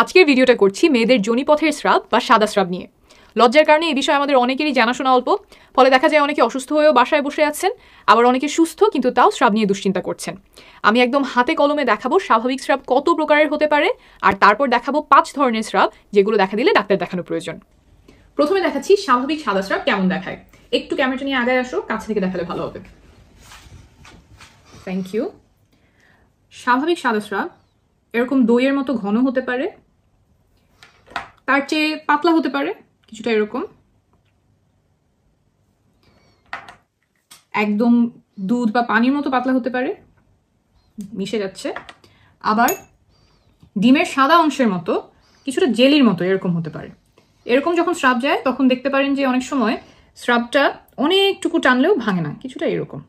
আজকের ভিডিওটা করছি মেয়েদের যোনিপথের স্রাব বা সাদা স্রাব নিয়ে। লজ্জার কারণে এই বিষয়ে আমাদের অনেকেরই জানাশোনা অল্প, ফলে দেখা যায় অনেকে অসুস্থ হয়েও বাসায় বসে আছেন, আবার অনেকে সুস্থ কিন্তু তাও স্রাব নিয়ে দুশ্চিন্তা করছেন। আমি একদম হাতে কলমে দেখাবো স্বাভাবিক স্রাব কত প্রকারের হতে পারে, আর তারপর দেখাবো 5 ধরনের স্রাব যেগুলো দেখা দিলে ডাক্তার দেখানো প্রয়োজন। প্রথমে দেখাচ্ছি স্বাভাবিক সাদা স্রাব কেমন দেখায়। একটু ক্যামেরাটা নিয়ে আগায় আসো, কাছ থেকে দেখালে ভালো হবে। Thank you. স্বাভাবিক সাদা স্রাব এরকম দইয়ের মতো ঘন হতে পারে, তার চেয়ে পাতলা হতে পারে, কিছুটা এরকম, একদম দুধ বা পানির মতো পাতলা হতে পারে, মিশে যাচ্ছে। আবার ডিমের সাদা অংশের মতো কিছুটা জেলির মতো এরকম হতে পারে। এরকম যখন স্রাব যায় তখন দেখতে পারেন যে অনেক সময় স্রাবটা অনেকটুকু টানলেও ভাঙে না, কিছুটা এরকম।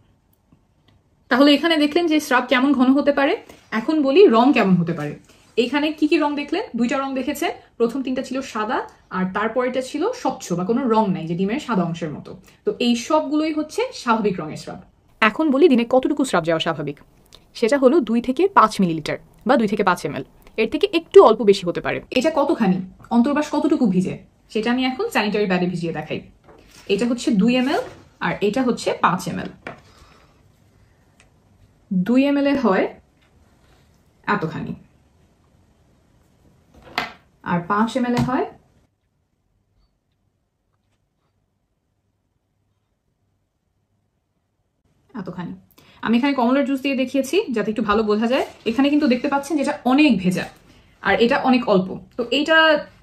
তাহলে এখানে দেখলেন যে স্রাব কেমন ঘন হতে পারে। এখন বলি রং কেমন হতে পারে। এইখানে কি কি রং দেখলেন? 2টা রং দেখেছেন। প্রথম 3টা ছিল সাদা, আর তারপরেটা ছিল স্বচ্ছ বা কোনো রং নাই, যে ডিমের সাদা অংশের মতো। তো এই সবগুলোই হচ্ছে স্বাভাবিক রঙের স্রাব। এখন বলি দিনে কতটুকু স্রাব যাওয়া স্বাভাবিক। সেটা হলো 2 থেকে 5 মিলিলিটার বা 2 থেকে 5 ml। এর থেকে একটু অল্প বেশি হতে পারে। এটা কতখানি, অন্তর্বাস কতটুকু ভিজে, সেটা আমি এখন স্যানিটারি প্যাডে ভিজিয়ে দেখাই। এটা হচ্ছে 2 ml আর এটা হচ্ছে 5 ml। 2 ml এ হয় এতখানি, আর 5 ml এ হয় এতখানি। আমি এখানে কমলার জুস দিয়ে দেখিয়েছি যাতে একটু ভালো বোঝা যায়। এখানে কিন্তু দেখতে পাচ্ছেন যেটা অনেক ভেজা আর এটা অনেক অল্প। তো এইটা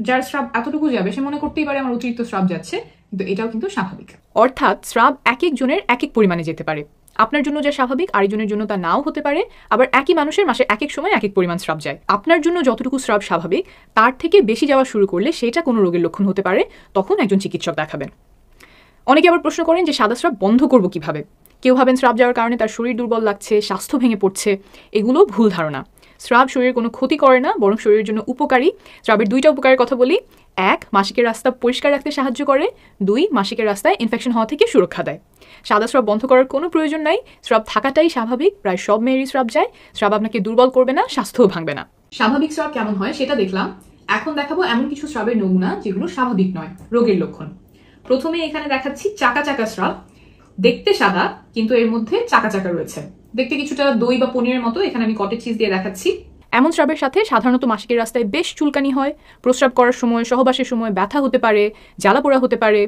যার স্রাব এতটুকু যাবে সে মনে করতেই পারে আমার অতিরিক্ত স্রাব যাচ্ছে, কিন্তু এটাও কিন্তু স্বাভাবিক। অর্থাৎ স্রাব এক একজনের এক এক পরিমাণে যেতে পারে। আপনার জন্য যা স্বাভাবিক আরেকজনের জন্য তা নাও হতে পারে। আবার একই মানুষের মাসে এক এক সময় এক এক পরিমাণ স্রাব যায়। আপনার জন্য যতটুকু স্রাব স্বাভাবিক তার থেকে বেশি যাওয়া শুরু করলে সেটা কোনো রোগের লক্ষণ হতে পারে, তখন একজন চিকিৎসক দেখাবেন। অনেকে আবার প্রশ্ন করেন যে সাদা স্রাব বন্ধ করব কিভাবে। কেউ ভাবেন স্রাব যাওয়ার কারণে তার শরীর দুর্বল লাগছে, স্বাস্থ্য ভেঙে পড়ছে। এগুলো ভুল ধারণা। স্রাব শরীরের কোনো ক্ষতি করে না, বরং শরীরের জন্য উপকারী। স্রাবের 2টা উপকারের কথা বলি। 1, মাসিকের রাস্তা পরিষ্কার রাখতে সাহায্য করে। 2, মাসিকের রাস্তায় ইনফেকশন হওয়া থেকে সুরক্ষা দেয়। সাদা স্রাব বন্ধ করার কোনো প্রয়োজন নাই। স্রাব থাকাটাই স্বাভাবিক। প্রায় সব মেয়েরই স্রাব যায়। স্রাব আপনাকে দুর্বল করবে না, স্বাস্থ্যও ভাঙবে না। স্বাভাবিক স্রাব কেমন হয় সেটা দেখলাম। এখন দেখাবো এমন কিছু স্রাবের নমুনা যেগুলো স্বাভাবিক নয়, রোগের লক্ষণ। প্রথমে এখানে দেখাচ্ছি চাকা চাকা স্রাব। দেখতে সাদা কিন্তু এর মধ্যে চাকা চাকা রয়েছে, দেখতে কিছুটা দই বা পনিরের মতো। এখানে আমি কটেজ চিজ দিয়ে দেখাচ্ছি। এমন স্রাবের সাথে সাধারণত মাসিকের রাস্তায় বেশ চুলকানি হয়, প্রস্রাব করার সময়, সহবাসের সময় ব্যথা হতে পারে, জ্বালা পোড়া হতে পারে।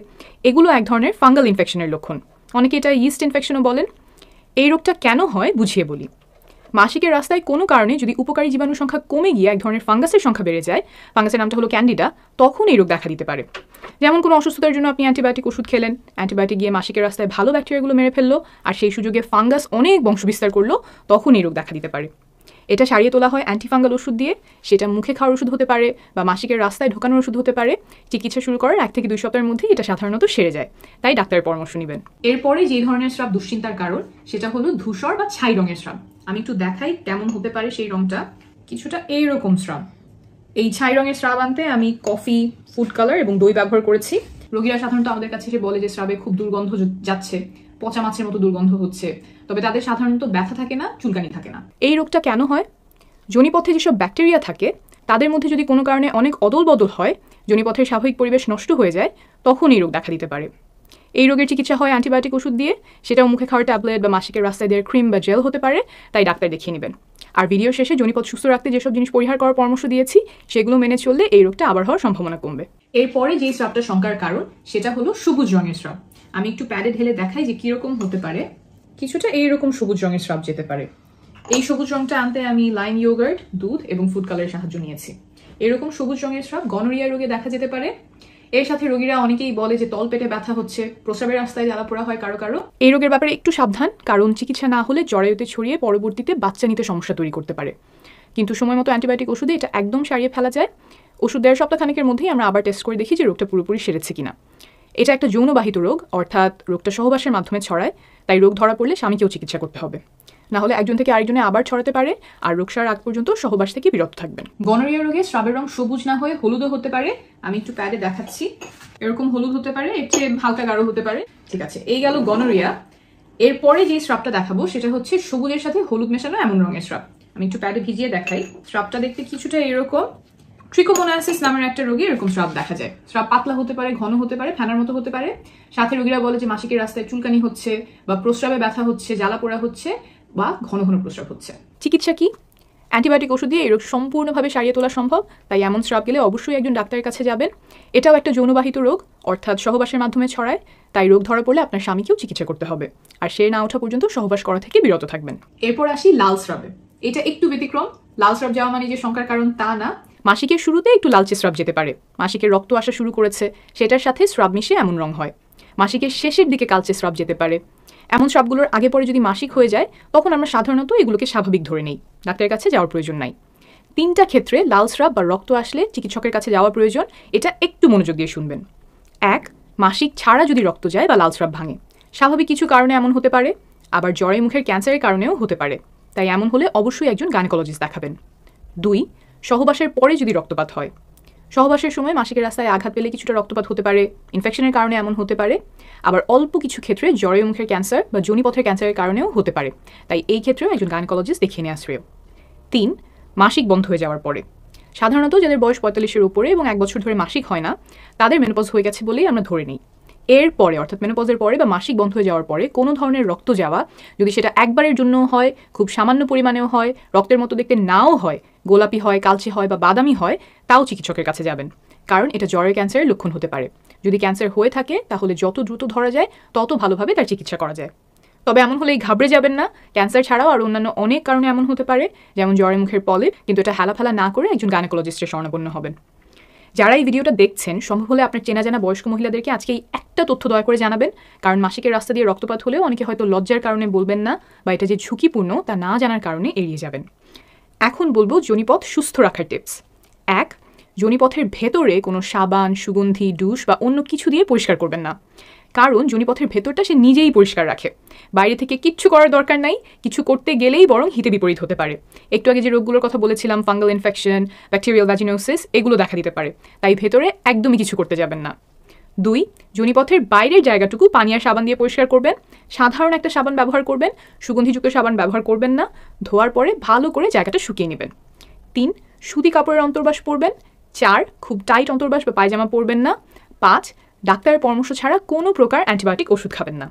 এগুলো এক ধরনের ফাঙ্গাল ইনফেকশনের লক্ষণ। অনেকে এটা ইস্ট ইনফেকশনও বলেন। এই রোগটা কেন হয় বুঝিয়ে বলি। মাসিকের রাস্তায় কোনো কারণে যদি উপকারী জীবাণুর সংখ্যা কমে গিয়ে এক ধরনের ফাঙ্গাসের সংখ্যা বেড়ে যায়, ফাঙ্গাসের নামটা হলো ক্যান্ডিডা, তখন এই রোগ দেখা দিতে পারে। যেমন কোনো অসুস্থতার জন্য আপনি অ্যান্টিবায়োটিক ওষুধ খেলেন, অ্যান্টিবায়োটিক গিয়ে মাসিকের রাস্তায় ভালো ব্যাকটেরিয়াগুলো মেরে ফেললো, আর সেই সুযোগে ফাঙ্গাস অনেক বংশবিস্তার করলো, তখন এই রোগ দেখা দিতে পারে। এটা সারিয়ে তোলা হয় অ্যান্টিফাঙ্গাল ওষুধ দিয়ে। সেটা মুখে খাওয়ার ওষুধ হতে পারে বা মাসিকের রাস্তায় ঢোকানোর ওষুধ হতে পারে। চিকিৎসা শুরু করার 1 থেকে 2 সপ্তাহের মধ্যেই এটা সাধারণত সেরে যায়, তাই ডাক্তারের পরামর্শ নেবেন। এরপরে যে ধরনের স্রাব দুশ্চিন্তার কারণ সেটা হলো ধূসর বা ছাই রঙের স্রাব। আমি একটু দেখাই কেমন হতে পারে সেই রংটা। কিছুটা এইরকম স্রাব। এই ছাই রঙের স্রাব আনতে আমি কফি, ফুড কালার এবং দই ব্যবহার করেছি। রোগীরা সাধারণত আমাদের কাছে এসে বলে যে স্রাবে খুব দুর্গন্ধ যাচ্ছে, পচা মাছের মতো দুর্গন্ধ হচ্ছে, তবে তাদের সাধারণত ব্যথা থাকে না, চুলকানি থাকে না। এই রোগটা কেন হয়? যোনিপথে যেসব ব্যাকটেরিয়া থাকে তাদের মধ্যে যদি কোনো কারণে অনেক অদল বদল হয়, যোনিপথের স্বাভাবিক পরিবেশ নষ্ট হয়ে যায়, তখন এই রোগ দেখা দিতে পারে। এই রোগের চিকিৎসা হয় অ্যান্টিবায়োটিক ওষুধ দিয়ে। সেটাও মুখে খাওয়ার ট্যাবলেট বা মাসিকের রাস্তায় দেওয়ার ক্রিম বা জেল হতে পারে, তাই ডাক্তার দেখিয়ে নেবেন। আর ভিডিও শেষে যোনিপথ সুস্থ রাখতে যেসব জিনিস পরিহার করার পরামর্শ দিয়েছি সেগুলো মেনে চললে এই রোগটা আবার হওয়ার সম্ভাবনা কমবে। এরপরে যে স্রাবটা শঙ্কার কারণ সেটা হলো সবুজ রঙের স্রাব। আমি একটু প্যাডে ঢেলে দেখাই যে কিরকম হতে পারে। কিছুটা এইরকম সবুজ রঙের স্রাব যেতে পারে। এই সবুজ রংটা আনতে আমি লাইম ইয়োগার্ট, দুধ এবং ফুড কালারের সাহায্য নিয়েছি। এরকম সবুজ রঙের স্রাব গনোরিয়া রোগে দেখা যেতে পারে। এর সাথে রোগীরা অনেকেই বলে যে তল পেটে ব্যথা হচ্ছে, প্রস্রাবের রাস্তায় জ্বালা পোড়া হয় কারো কারো। এই রোগের ব্যাপারে একটু সাবধান, কারণ চিকিৎসা না হলে জরায়ুতে ছড়িয়ে পরবর্তীতে বাচ্চা নিতে সমস্যা তৈরি করতে পারে। কিন্তু সময় মতো অ্যান্টিবায়োটিক ওষুধে এটা একদম সারিয়ে ফেলা যায়। ওষুধ 1.5 সপ্তাহ খানিকের মধ্যেই আমরা আবার টেস্ট করে দেখি যে রোগটা পুরোপুরি সেরেছে কিনা। এটা একটা যৌনবাহিত রোগ, অর্থাৎ রোগটা সহবাসের মাধ্যমে ছড়ায়, তাই রোগ ধরা পড়লে স্বামীকেও চিকিৎসা করতে হবে, না হলে একজন থেকে আরেকজনে আবার ছড়াতে পারে। আর রোগ সারার আগ পর্যন্ত সহবাস থেকে বিরত থাকবেন। গনোরিয়া রোগে স্রাবের রং সবুজ না হয়ে হলুদও হতে পারে। আমি একটু প্যাডে দেখাচ্ছি। এরকম হলুদ হতে পারে, এর চেয়ে হালকা গাঢ় হতে পারে। ঠিক আছে, এই গেল গনোরিয়া। এরপরে যে স্রাবটা দেখাবো সেটা হচ্ছে সবুজের সাথে হলুদ মেশানো এমন রঙের স্রাব। আমি একটু প্যাডে ভিজিয়ে দেখাই। স্রাবটা দেখতে কিছুটা এরকম, ট্রিকোমোনাসিস নামের একটা রোগী এরকম স্রাব দেখা যায়। স্রাব পাতলা হতে পারে, ঘন হতে পারে, ফেনার মতো হতে পারে। সাথে রোগীরা বলে যে মাসিকের রাস্তায় চুলকানি হচ্ছে বা প্রস্রাবে ব্যথা হচ্ছে, জ্বালা পোড়া হচ্ছে বা ঘন ঘন প্রস্রাব হচ্ছে। চিকিৎসা কি? অ্যান্টিবায়োটিক ওষুধ দিয়ে এই রোগ সম্পূর্ণভাবে সারিয়ে তোলা সম্ভব, তাই এমন স্রাব গেলে অবশ্যই একজন ডাক্তারের কাছে যাবেন। এটাও একটা যৌনবাহিত রোগ, অর্থাৎ সহবাসের মাধ্যমে ছড়ায়, তাই রোগ ধরা পড়লে আপনার স্বামীকেও চিকিৎসা করতে হবে, আর সে না ওঠা পর্যন্ত সহবাস করা থেকে বিরত থাকবেন। এরপর আসি লাল স্রাবে। এটা একটু ব্যতিক্রম। লাল স্রাব যাওয়া মানে যে শঙ্কার কারণ তা না। মাসিকের শুরুতে একটু লালচে স্রাব যেতে পারে, মাসিকের রক্ত আসা শুরু করেছে, সেটার সাথে স্রাব মিশে এমন রং হয়। মাসিকের শেষের দিকে কালচে স্রাব যেতে পারে। এমন স্রাবগুলোর আগে পরে যদি মাসিক হয়ে যায়, তখন আমরা সাধারণত এগুলোকে স্বাভাবিক ধরে নেই, ডাক্তারের কাছে যাওয়ার প্রয়োজন নাই। 3টা ক্ষেত্রে লাল স্রাব বা রক্ত আসলে চিকিৎসকের কাছে যাওয়া প্রয়োজন, এটা একটু মনোযোগ দিয়ে শুনবেন। 1. মাসিক ছাড়া যদি রক্ত যায় বা লাল স্রাব ভাঙে, স্বাভাবিক কিছু কারণে এমন হতে পারে, আবার জ্বরে মুখের ক্যান্সারের কারণেও হতে পারে, তাই এমন হলে অবশ্যই একজন গাইনোকোলজিস্ট দেখাবেন। 2. সহবাসের পরে যদি রক্তপাত হয়, সহবাসের সময় মাসিকের রাস্তায় আঘাত পেলে কিছুটা রক্তপাত হতে পারে, ইনফেকশনের কারণে এমন হতে পারে, আবার অল্প কিছু ক্ষেত্রে জ্বরে মুখের ক্যান্সার বা যোনিপথের ক্যান্সারের কারণেও হতে পারে, তাই এই ক্ষেত্রেও একজন গাইনোকোলজিস্ট দেখিয়ে নেওয়া শ্রেয়। 3. মাসিক বন্ধ হয়ে যাওয়ার পরে, সাধারণত যাদের বয়স 45-এর উপরে এবং 1 বছর ধরে মাসিক হয় না, তাদের মেনোপজ হয়ে গেছে বলেই আমরা ধরে নিই। এর পরে অর্থাৎ মেনোপজের পরে বা মাসিক বন্ধ হয়ে যাওয়ার পরে কোনো ধরনের রক্ত যাওয়া, যদি সেটা একবারের জন্য হয়, খুব সামান্য পরিমাণেও হয়, রক্তের মতো দেখতে নাও হয়, গোলাপি হয়, কালচে হয় বা বাদামি হয়, তাও চিকিৎসকের কাছে যাবেন, কারণ এটা জ্বরের ক্যান্সারের লক্ষণ হতে পারে। যদি ক্যান্সার হয়ে থাকে তাহলে যত দ্রুত ধরা যায় তত ভালোভাবে তার চিকিৎসা করা যায়। তবে এমন হলেই ঘাবড়ে যাবেন না, ক্যান্সার ছাড়াও আর অন্যান্য অনেক কারণে এমন হতে পারে, যেমন জ্বরে মুখের পলিপ, কিন্তু এটা হেলাফেলা না করে একজন গাইনোকোলজিস্টের শরণাপন্ন হবেন। যারা এই ভিডিওটা দেখছেন, সম্ভব হলে আপনার চেনা জানা বয়স্ক মহিলাদেরকে আজকে এই একটা তথ্য দয়া করে জানাবেন, কারণ মাসিকের রাস্তা দিয়ে রক্তপাত হলেও অনেকে হয়তো লজ্জার কারণে বলবেন না, বা এটা যে ঝুঁকিপূর্ণ তা না জানার কারণে এড়িয়ে যাবেন। এখন বলবো যোনিপথ সুস্থ রাখার টিপস। 1. যোনিপথের ভেতরে কোনো সাবান, সুগন্ধি, ডুশ বা অন্য কিছু দিয়ে পরিষ্কার করবেন না, কারণ যোনিপথের ভেতরটা সে নিজেই পরিষ্কার রাখে, বাইরে থেকে কিচ্ছু করার দরকার নাই, কিছু করতে গেলেই বরং হিতে বিপরীত হতে পারে। একটু আগে যে রোগগুলোর কথা বলেছিলাম, ফাঙ্গাল ইনফেকশন, ব্যাকটেরিয়াল ভ্যাজিনোসিস, এগুলো দেখা দিতে পারে, তাই ভেতরে একদমই কিছু করতে যাবেন না। 2. যোনিপথের বাইরের জায়গাটুকু পানি আর সাবান দিয়ে পরিষ্কার করবেন, সাধারণ একটা সাবান ব্যবহার করবেন, সুগন্ধিযুক্ত সাবান ব্যবহার করবেন না, ধোয়ার পরে ভালো করে জায়গাটা শুকিয়ে নেবেন। 3. সুতি কাপড়ের অন্তর্বাস পরবেন। 4. খুব টাইট অন্তর্বাস বা পায়জামা পরবেন না। 5. ডাক্তারের পরামর্শ ছাড়া কোনো প্রকার অ্যান্টিবায়োটিক ওষুধ খাবেন না।